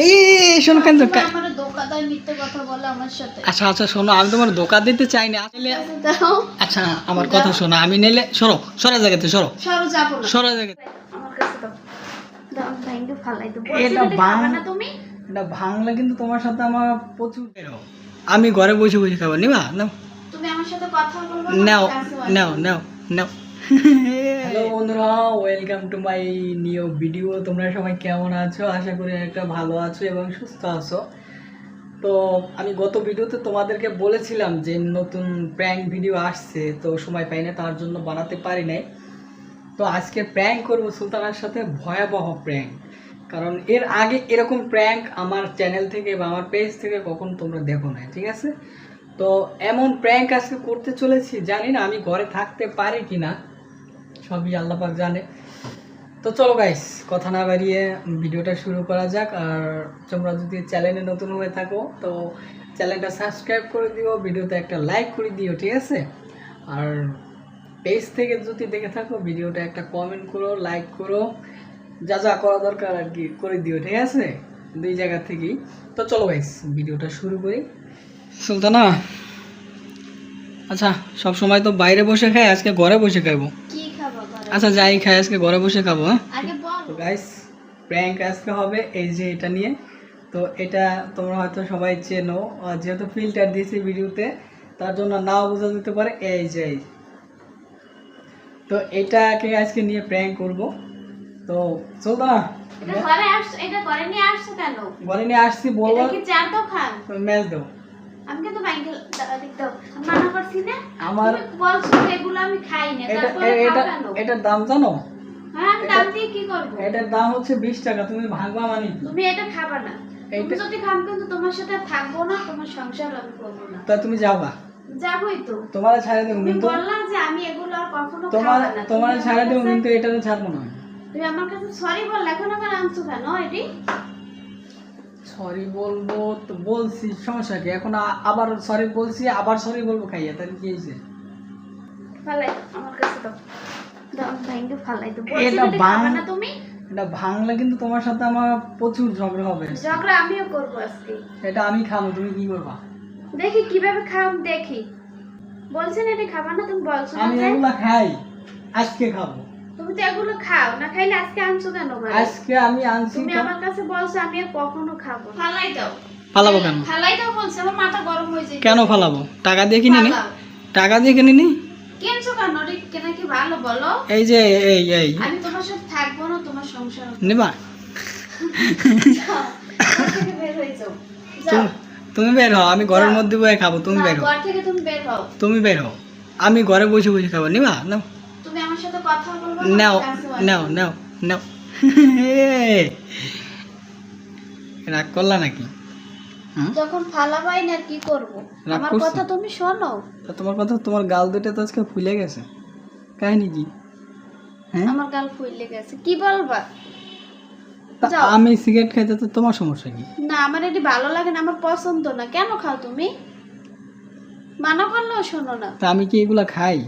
এই শোনো কেন আমার ধোকা দেয়, মিথ্যে কথা বলে আমার সাথে। আচ্ছা আচ্ছা শোনো, আমি তোমার ধোকা দিতে চাই না আসলে। দাও। আচ্ছা আমার কথা শোনো, আমি নিলে সরো, সরা জায়গাতে সরো, সরো যাবো না। সরা জায়গাতে। আমার কাছে দাও। দাও ভাঙ্গে ফালাই দেব। এটা খাবে না তুমি? এটা ভাঙলে কিন্তু তোমার সাথে আমার প্রচুর বেরো। আমি ঘরে বসে বসে খাবো, নিবা নাও। তুমি আমার সাথে কথা বলবে নাও নাও নাও নাও। হ্যালো বন্ধুরা, welcome to my new video. তোমরা সবাই কেমন আছো? আশা করি একটা ভালো আছো এবং সুস্থ আছো। তো আমি গত ভিডিওতে তোমাদেরকে বলেছিলাম যে নতুন প্র্যাঙ্ক ভিডিও আসছে, তো সময় পাই না, তার জন্য বানাতে পারি নাই। তো আজকে প্র্যাঙ্ক করবো সুলতানার সাথে, ভয়াবহ প্র্যাঙ্ক। কারণ এর আগে এরকম প্র্যাঙ্ক আমার চ্যানেল থেকে বা আমার পেজ থেকে কখন তোমরা দেখো না, ঠিক আছে? তো এমন প্র্যাঙ্ক আজকে করতে চলেছি, জানি না আমি ঘরে থাকতে পারি কি না, সবই আল্লাহ পাক জানে। তো চলো গাইস, কথা না বাড়িয়ে ভিডিওটা শুরু করা যাক। আর তোমরা যদি চ্যানেলে নতুন হয়ে থাকো তো চ্যানেলটা সাবস্ক্রাইব করে দিও, ভিডিওতে একটা লাইক করে দিও, ঠিক আছে? আর পেজ থেকে যদি দেখে থাকো ভিডিওটা একটা কমেন্ট করো, লাইক করো, যা যা করা দরকার আর কি করে দিও, ঠিক আছে? দুই জায়গা থেকেই। তো চলো গাইস ভিডিওটা শুরু করি। সুলতানা, আচ্ছা সব সময় তো বাইরে বসে খাই, আজকে ঘরে বসে খাবো। কি খাবো ঘরে? আচ্ছা যাই খাই, আজকে ঘরে বসে খাবো। হ্যাঁ আগে বল। তো গাইস প্র্যাঙ্ক আজকে হবে এই যে এটা নিয়ে। তো এটা তোমরা হয়তো সবাই চেনো, যেহেতু ফিল্টার দিয়েছি ভিডিওতে তার জন্য নাও বোঝা যেতে পারে। এই যে তো এটাকে আজকে নিয়ে প্র্যাঙ্ক করব। তো সুলতানা, এটা ঘরে আসছো, এটা ঘরে নিয়ে আসছো কেন? ঘরে নিয়ে আসছি বলবো। এটা কি চার দোকান? ম্যাচ দাও। আমি কিন্তু ব্যাংকে দাও। মানা করছি না? আমার তুমি বলছো এগুলো আমি খাই না, এটা তারপরে এটা খাও কেন? এটার দাম জানো? হ্যাঁ আমি দাম দিয়ে কি করব? এটার দাম হচ্ছে 20 টাকা। তুমি ভাঙবা মানে কি? তুমি এটা খাবা না। তুমি যদি খাম কিন্তু তোমার সাথে থাকবো না, তোমার সংসার আমি করবো না। তা তুমি যাবা? যাবোই তো। তোমার ছাড়া দেবো তুমি কিন্তু। বললা যে আমি এগুলো আর কখনো তোমার খাবো না। তোমার ছাড়া দেবো কিন্তু এটারও ছাড়বো না। তুমি আমার কাছে সরি বললা, এখন আবার আনছো কেন এটি? সরি বলবো তো বলছি, সমস্যা কি? এখন আবার সরি বলছি, আবার সরি বলবো খাইয়া, তাহলে কি হয়েছে? ফালাই আমার কাছে দাও। দাও ভাঙ্গে ফালাই দেব। এটা খাবে না তুমি? এটা ভাঙলে কিন্তু তোমার সাথে আমার প্রচুর ঝগড়া হবে। ঝগড়া আমিও করবো আজকে। এটা আমি খাবো, তুমি কি করবা? দেখি কিভাবে খাও দেখি। বলছেন এটা খাবা না, তুমি বলছো না আমি যে এগুলা খাই, আজকে খাবো। তুমি তো এগুলো খাও না, খাইলে আজকে আনছো কেন ঘরে? আজকে আমি আনছি। তুমি আমার কাছে বলছো আমি আর কখনো খাবো না। ফালাই দাও। ফালাবো কেন? ফালাই দাও বলছে, আমার মাথা গরম হয়ে যায়। কেন ফালাবো? টাকা দিয়ে কিনে নি, ফালাও। টাকা দিয়ে কিনে নি। কিনছো কেন? ওটা কেনা কি ভালো বলো? এই যে এই এই আমি তোমার সাথে থাকবো না, তোমার সংসার নিবা? ঘর থেকে বের হয়ে যাও। যাও। তুমি বের হও, আমি ঘরের মধ্যে বসে খাবো। তুমি না, বের হও, ঘর থেকে তুমি বের হও। তুমি বের হও, আমি ঘরে বসে বসে খাবো। নিবা? নাও তুমি আমার সাথে কথা বলবো না, নাও আমার কাছেও আসবে নাও না। নাও নাও। রাগ করলা নাকি? হুম? যখন ফালাবাই না কি করব? রাগ আমার করছো? কথা তুমি শোনো। তা তোমার কথা, তোমার গাল দুটো তো আজকে ফুলে গেছে, কাহিনী কি? হ্যাঁ আমার গাল ফুলে গেছে, কি বলবা? তা যাও। আমি সিগারেট খাইতে তো তোমার সমস্যা কি? না আমার এটি ভালো লাগে না, আমার পছন্দ না। কেন খাও তুমি? মানা করলেও শোনো না। তা আমি কি এগুলা খাই?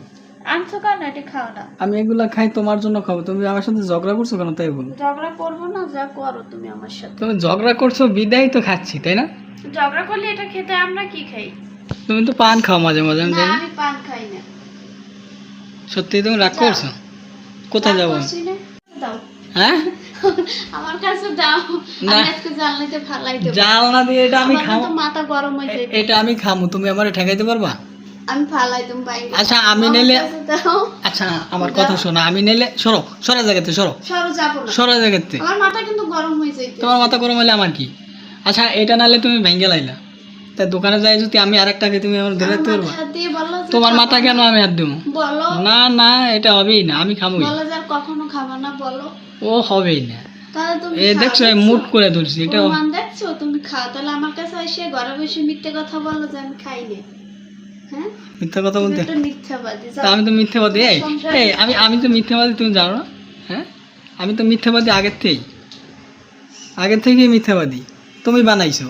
আনছো কেন? এটি খাও না। আমি এগুলা খাই তোমার জন্য খাবো। তুমি আমার সাথে ঝগড়া করছো কেন তাই বলো? ঝগড়া করবো না, যা করো তুমি আমার সাথে। তুমি ঝগড়া করছো বিদায় তো খাচ্ছি, তাই না? ঝগড়া করলে এটা খেতে আমরা কি খাই? তুমি তো পান খাও মাঝে মাঝে, আমি না জানি। আমি পান খাই না। সত্যি তুমি রাগ যাও। করছো? কোথায় রাগ যাবো? করছি না? দাও। হ্যাঁ আমার কাছে দাও। না। আমি আজকে জানলাতে ফালাই দেব। জাল না দিয়ে এটা আমি আমার খাবো। কিন্তু মাথা গরম হয়ে যায়। এটা আমি খামু, তুমি আমারে ঠেকাইতে পারবা? আমি ফালাই দেব বাইরে। আচ্ছা আমি আমার নিলে, কাছে দাও। আচ্ছা আমার কথা শোনো, আমি নিলে সরো, সরা জায়গাতে সরো, সরো যাবো না। সরা জায়গাতে। আমার মাথা কিন্তু গরম হয়ে যায়। তোমার মাথা গরম হলে আমার কি? আচ্ছা এটা নালে তুমি ভেঙে লাইলা, তা দোকানে যাই যদি আমি আরেকটা খাই, তুমি আমার ধরে রাখতে পারবা? হাত দিয়ে বলো যে তোমার খাবো মাথা না। কেন আমি হাত দেবো? বলো। না না এটা হবেই না, আমি খামোই। বলো যে আর কখনো খাবো না, বলো। ও হবেই না। তাহলে তুমি এ খাও, দেখছো মুড করে ধরছি এটা। প্রমাণ দেখছো? তুমি খাও, তাহলে আমার কাছে এসে ঘরে বসে মিথ্যে কথা বলো যে আমি খাই না। হ্যাঁ মিথ্যা কথা তুমি বলতে? একটা মিথ্যাবাদী। যাও। তা আমি তো মিথ্যাবাদী। এই সংসার এই আমি আমি তো মিথ্যাবাদী, তুমি জানো না? হ্যাঁ আমি তো মিথ্যাবাদী আগের থেকেই মিথ্যাবাদী। তুমি বানাইছো,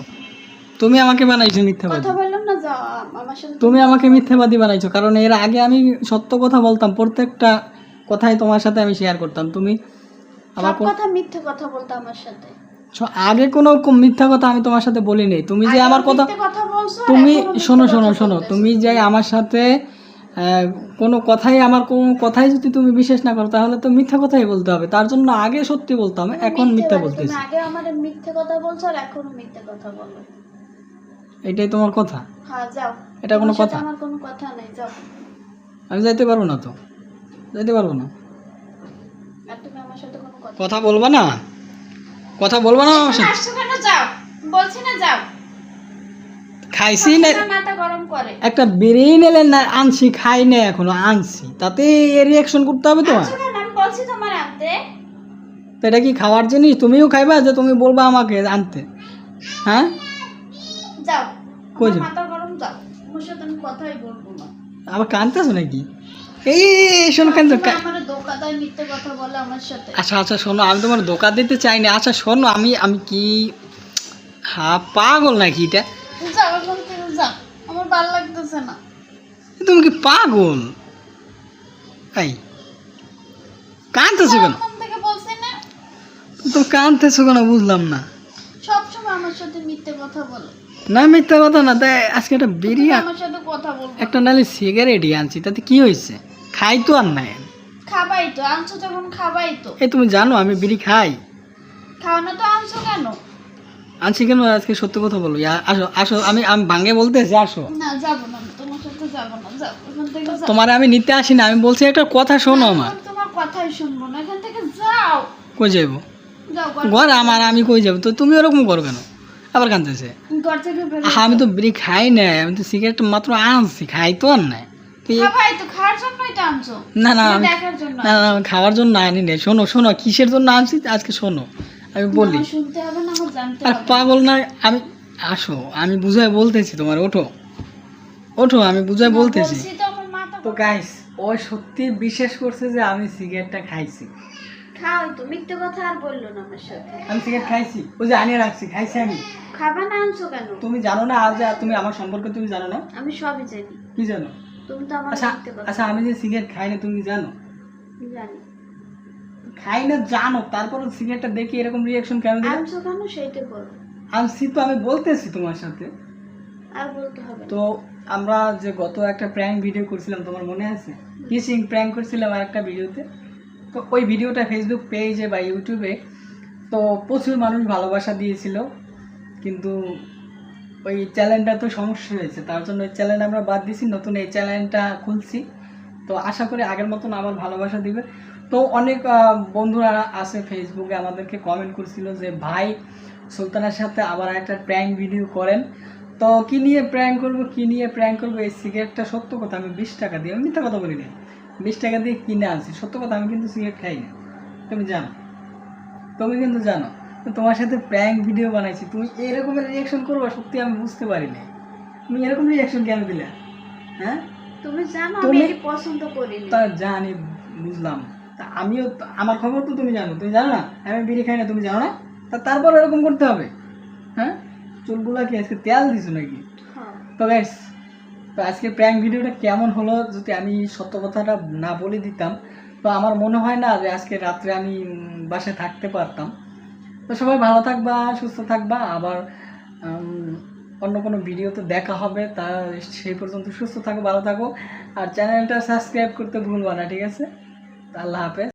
তুমি আমাকে বানাইছো মিথ্যাবাদী। কথা বললাম না, যাও আমার সাথে। তুমি আমাকে মিথ্যাবাদী বানাইছো, কারণ এর আগে আমি সত্য কথা বলতাম, প্রত্যেকটা কথাই তোমার সাথে আমি শেয়ার করতাম। তুমি আমার সব কথা মিথ্যে কথা বলতো আমার সাথে। আগে কোনো মিথ্যা কথা আমি তোমার সাথে বলি নাই। তুমি যে আমার কথা মিথ্যে কথা বলছো, আর তুমি এখনো মিথ্যে শোনো কথা শোনো শোনো বলতেছো। তুমি যে আমার সাথে কোনো কথাই যদি তুমি বিশ্বাস না করো তাহলে তো মিথ্যা কথাই বলতে হবে। তার জন্য আগে সত্যি বলতাম, তুমি এখন মিথ্যা মিথ্যেবাদী, তুমি বলতেছি। আগে আমাদের মিথ্যে কথা বলছো আর এখনো মিথ্যে কথা বলো। এটাই তোমার কথা? হ্যাঁ যাও, এটা কোনো তোমার সাথে কথা? আমার কোনো কথা নেই, যাও। আমি যাইতে পারবো না তো, যাইতে পারবো না। আর তুমি আমার সাথে কোনো কথা কথা বলবা না, কথা বলবা না আমার এখন সাথে? আসছো কেন? যাও, বলছি না যাও। খাইছি না, সবসময় মাথা গরম করে। একটা বিরিয়ানি এলে না আনছি, খাই না এখনো, আনছি, তাতে রিয়াকশন করতে হবে তোমার? আনছো কেন? আমি বলছি তোমার আনতে। তো এটা কি খাওয়ার জিনিস? তুমিও খাইবা যে তুমি বলবা আমাকে আনতে? হ্যাঁ, যাও, কই আমার যাও? মাথা গরম, যাও। আমার সাথে আমি কথাই বলবো না। আবার কানতেছো নাকি? এই শোনো, কেন? তুমি আমার ধোকা দেয়, মিথ্যে কথা বলে আমার সাথে। আচ্ছা আচ্ছা শোনো, আমি তোমার ধোকা দিতে চাই না। আচ্ছা শোনো, আমি আমি কি পাগল নাকি এটা? যাও এখান থেকে, যাও, আমার ভালো লাগতেছে না। তুমি কি পাগল? এই কানতেছো কেন? এখান থেকে বলছি না, তুমি কানতেছো কেন বুঝলাম না। সবসময় আমার সাথে মিথ্যে কথা বলো। না মিথ্যা কথা না, তাই আজকে একটা তুমি বিরিয়ানি, আমার সাথে কথা বলবো না। একটা নালে সিগারেটই আনছি, তাতে কি হয়েছে? খাই তো আর নাই। খাবাই তো, আনছো যখন খাবাই তো। এই তুমি জানো আমি বিড়ি খাই? খাও না তো আনছো কেন? আনছি কেন? আজকে সত্য কথা বলো। আসো আসো, আমি আমি ভাঙ্গে বলতেছি, আসো। না যাবো না, আমি তোমার সাথে যাবো না, যাও এখান থেকে, যাও। তোমার আমি নিতে আসি না, আমি বলছি একটা কথা শোনো না, আমার। আমি তোমার কথাই শুনবো না, এখান থেকে যাও। কই যাইবো? যাও ঘর আমার, আমি কই যাবো? তো তুমি ওরকম করো কেন? আবার কানতেছে। ঘর থেকে বের হও। আমি তো বিড়ি খাই না, আমি তো সিগারেট মাত্র আনছি, খাই তো আর নাই। তো খাবাই তো, খাওয়ার জন্যই তো আনছো। না না না আমি, দেখার জন্য। না না আমি খাওয়ার জন্য আনি না। শোনো শোনো, কিসের জন্য আনছি আজকে শোনো, আমি বলি। আমার শুনতে হবে না, আমার জানতে আর হবে। পাগল না আমি। আসো, আমি বুঝাই বলতেছি তোমার, ওঠো ওঠো, আমি বুঝাই না, বলতেছি। বলছি তো আমার মাথা তো গাইস, ও সত্যি বিশ্বাস করছে যে আমি সিগারেটটা খাইছি। খাওয়াই তো, মিথ্যে কথা আর বললো না আমার সাথে। আমি সিগারেট খাইছি, ওই যে আনিয়ে রাখছি, খাইছি আমি। খাবা না, আনছো কেন? তুমি জানো না আজ, তুমি আমার সম্পর্কে তুমি জানো না? আমি সবই জানি। কি জানো? তুমি তো আমার আচ্ছা মিথ্যে কথা আচ্ছা, আমি যে সিগারেট খাই না তুমি কি জানো? জানি। খাই না জানো, তারপর সিগারেটটা দেখে এরকম রিয়াকশন কেন দিলে? আনছো কেন সেইটা বলো। আনছি তো, আমি বলতেছি তোমার সাথে। আর বলতে হবে না। তো আমরা যে গত একটা প্র্যাঙ্ক ভিডিও করছিলাম, তোমার মনে আছে? কিসিং প্র্যাঙ্ক করছিলাম আর একটা ভিডিওতে। তো ওই ভিডিওটা ফেসবুক পেজে বা ইউটিউবে তো প্রচুর মানুষ ভালোবাসা দিয়েছিল, কিন্তু ওই চ্যানেলটা তো সমস্যা হয়েছে, তার জন্য ওই চ্যানেল আমরা বাদ দিয়েছি, নতুন এই চ্যানেলটা খুলছি। তো আশা করি আগের মতন আবার ভালোবাসা দিবে। তো অনেক বন্ধুরা আছে ফেসবুকে আমাদেরকে কমেন্ট করছিল যে ভাই সুলতানের সাথে আবার একটা প্র্যাঙ্ক ভিডিও করেন। তো কী নিয়ে প্র্যাঙ্ক করবো, কী নিয়ে প্র্যাঙ্ক করবো? এই সিগারেটটা সত্য কথা, আমি 20 টাকা দিয়ে, আমি মিথ্যা কথা বলি না, 20 টাকা দিয়ে কিনে আনছি, সত্য কথা। আমি কিন্তু সিগারেট খাই না, তুমি জানো, তুমি কিন্তু জানো। তো তোমার সাথে প্র্যাঙ্ক ভিডিও বানাইছি, তুমি এরকমের রিয়াকশন করবা সত্যি আমি বুঝতে পারিনি। তুমি এরকম রিয়াকশন কেন দিলে? হ্যাঁ, তুমি জানো আমি তুমি- এটি পছন্দ করি না। তা জানি, বুঝলাম। তা আমিও আমার খবর তো তুমি জানো, তুমি জানো না আমি বিড়ি খাই না, তুমি জানো না? তারপর এরকম করতে হবে? হ্যাঁ, চুলগুলা কি আজকে তেল দিছো নাকি? হ্যাঁ। তো গাইস, তো আজকে প্র্যাঙ্ক ভিডিওটা কেমন হলো যদি আমি সত্য কথাটা না বলে দিতাম, তো আমার মনে হয় না যে আজকে রাত্রে আমি বাসায় থাকতে পারতাম। তো সবাই ভালো থাকবা, সুস্থ থাকবা, আবার অন্য কোনো ভিডিওতে দেখা হবে। তা সেই পর্যন্ত সুস্থ থাকো, ভালো থাকো, আর চ্যানেলটা সাবস্ক্রাইব করতে ভুলবা না, ঠিক আছে? আল্লাহ হাফেজ।